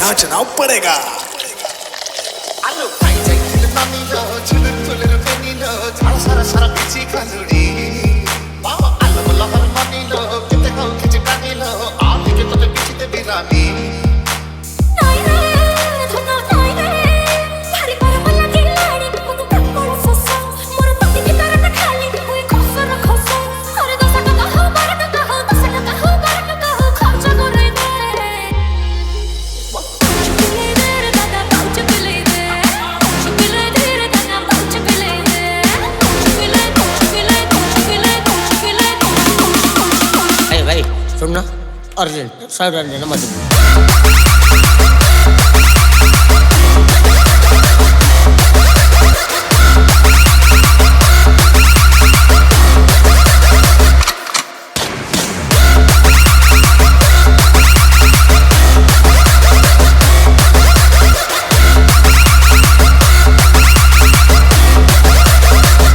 नाचना पड़ेगा। सुनना अर्जेंट साइड रहने मत।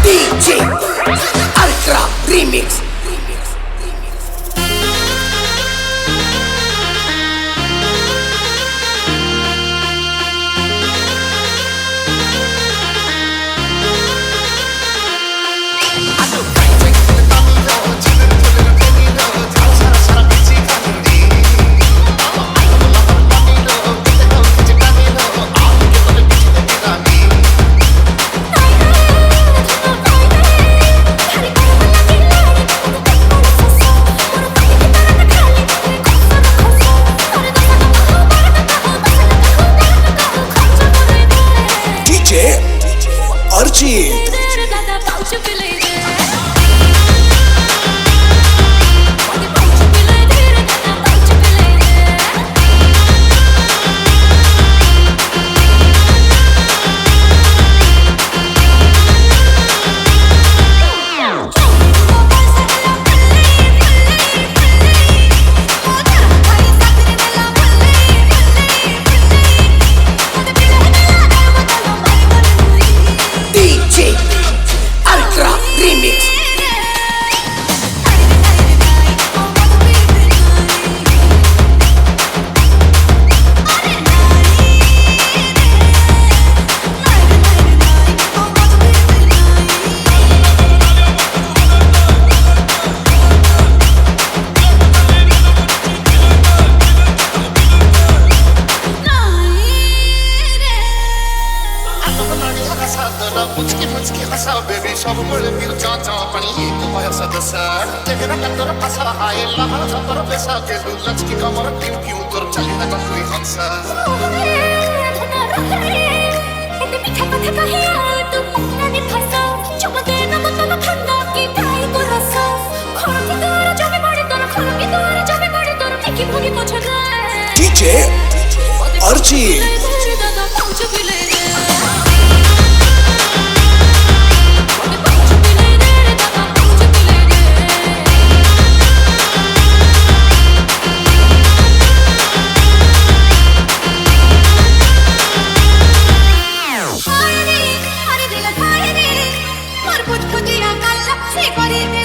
DJ Ultra Remix। Archie Ultra Remix। Baby, shop for the future, company, to buy us at the side. Take it up to the Passa, I love us up for a place. I'll get let's kick on a team, you to tell you that I'm free answer. DJ Archie Por